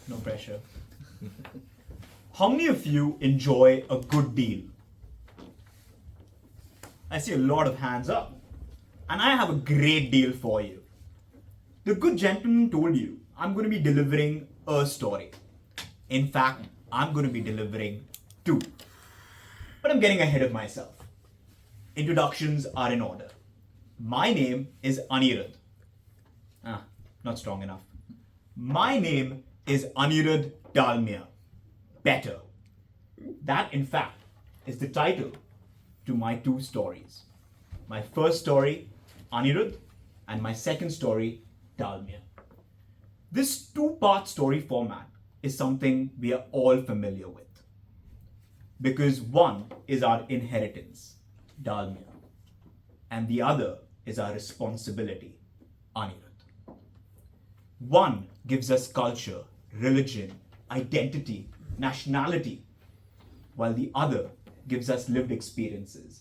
No pressure. How many of you enjoy a good deal? I see a lot of hands up. And I have a great deal for you. The good gentleman told you I'm going to be delivering a story. In fact, I'm going to be delivering two. But I'm getting ahead of myself. Introductions are in order. My name is Anirudh. Not strong enough. My name is Anirudh Dalmia. Better. That, in fact, is the title to my two stories. My first story, Anirudh, and my second story, Dalmia. This two-part story format is something we are all familiar with. Because one is our inheritance, Dalmia, and the other is our responsibility, Anirudh. One gives us culture, religion, identity, nationality, while the other gives us lived experiences.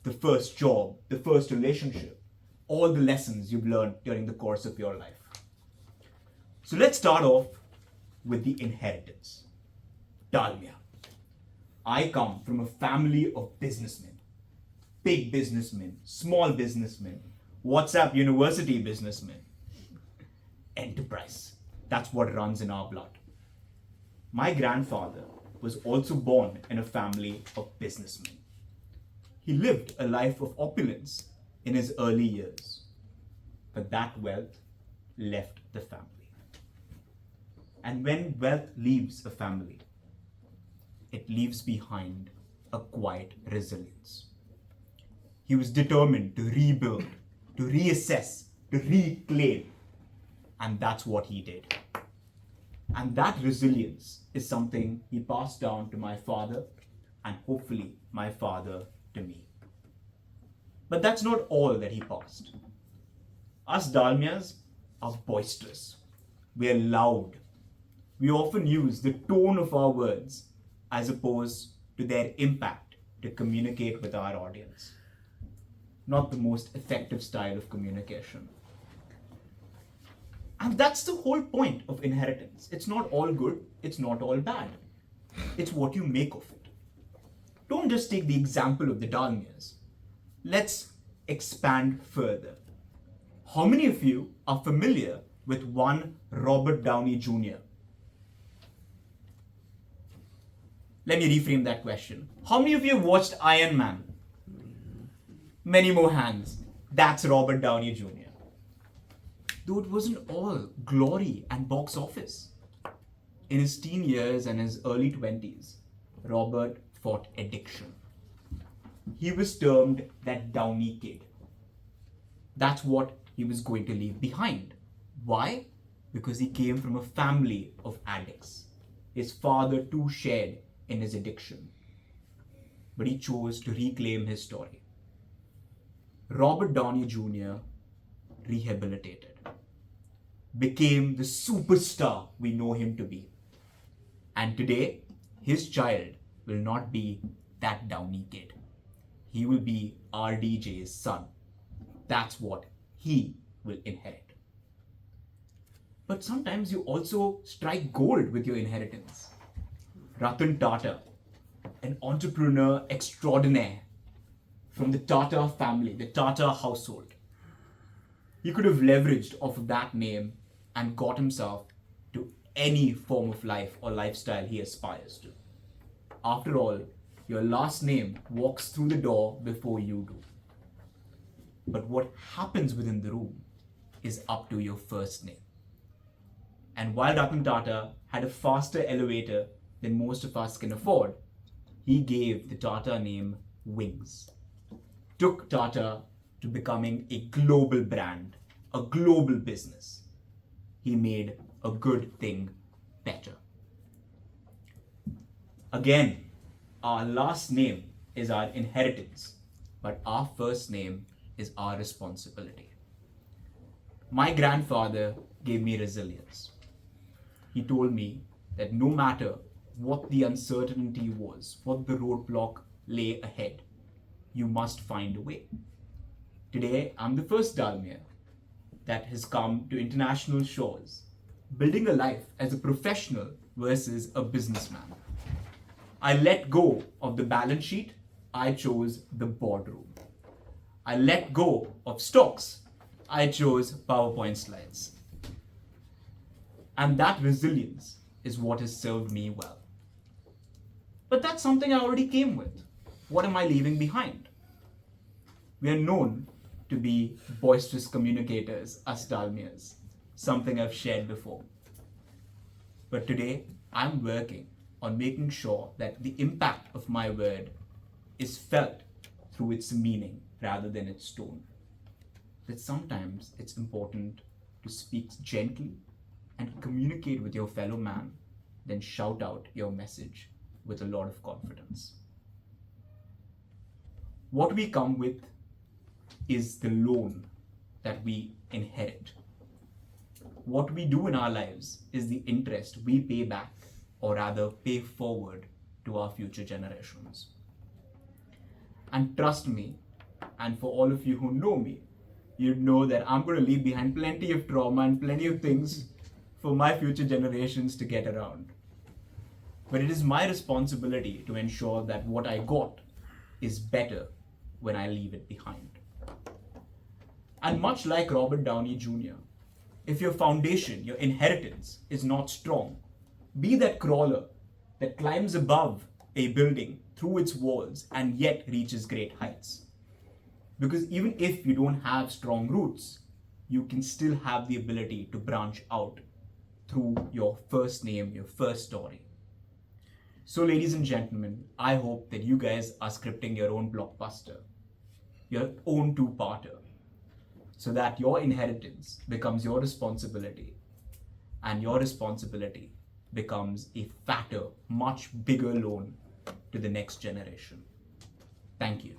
The first job, the first relationship, all the lessons you've learned during the course of your life. So let's start off with the inheritance. Dalmia. I come from a family of businessmen. Big businessmen, small businessmen, WhatsApp university businessmen. Enterprise. That's what runs in our blood. My grandfather was also born in a family of businessmen. He lived a life of opulence in his early years, but that wealth left the family. And when wealth leaves a family, it leaves behind a quiet resilience. He was determined to rebuild, to reassess, to reclaim, and that's what he did. And that resilience is something he passed down to my father, and hopefully my father to me. But that's not all that he passed. Us Dalmias are boisterous. We are loud. We often use the tone of our words as opposed to their impact to communicate with our audience. Not the most effective style of communication. And that's the whole point of inheritance. It's not all good, it's not all bad. It's what you make of it. Don't just take the example of the Dalmias. Let's expand further. How many of you are familiar with one Robert Downey Jr.? Let me reframe that question. How many of you watched Iron Man? Many more hands. That's Robert Downey Jr. Though it wasn't all glory and box office. In his teen years and his early 20s, Robert fought addiction. He was termed that Downey kid. That's what he was going to leave behind. Why? Because he came from a family of addicts. His father too shared in his addiction. But he chose to reclaim his story. Robert Downey Jr. rehabilitated. Became the superstar we know him to be. And today, his child will not be that Downey kid. He will be RDJ's son. That's what he will inherit. But sometimes you also strike gold with your inheritance. Ratan Tata, an entrepreneur extraordinaire from the Tata family, the Tata household. He could have leveraged off of that name and got himself to any form of life or lifestyle he aspires to. After all, your last name walks through the door before you do. But what happens within the room is up to your first name. And while Ratan Tata had a faster elevator than most of us can afford, he gave the Tata name wings. Took Tata to becoming a global brand, a global business. He made a good thing better. Again, our last name is our inheritance, but our first name is our responsibility. My grandfather gave me resilience. He told me that no matter what the uncertainty was, what the roadblock lay ahead, you must find a way. Today, I'm the first Dalmia that has come to international shores building a life as a professional versus a businessman. I let go of the balance sheet, I chose the boardroom. I let go of stocks, I chose PowerPoint slides. And that resilience is what has served me well. But that's something I already came with. What am I leaving behind? We are known to be boisterous communicators, us Dalmias, something I've shared before. But today, I'm working on making sure that the impact of my word is felt through its meaning rather than its tone. That sometimes it's important to speak gently and communicate with your fellow man, then shout out your message with a lot of confidence. What we come with is the loan that we inherit. What we do in our lives is the interest we pay back, or rather pay forward to our future generations. And trust me, and for all of you who know me, you'd know that I'm going to leave behind plenty of trauma and plenty of things for my future generations to get around. But it is my responsibility to ensure that what I got is better when I leave it behind. And much like Robert Downey Jr., if your foundation, your inheritance is not strong, be that crawler that climbs above a building through its walls and yet reaches great heights. Because even if you don't have strong roots, you can still have the ability to branch out through your first name, your first story. So ladies and gentlemen, I hope that you guys are scripting your own blockbuster, your own two-parter, so that your inheritance becomes your responsibility, and your responsibility becomes a fatter, much bigger loan to the next generation. Thank you.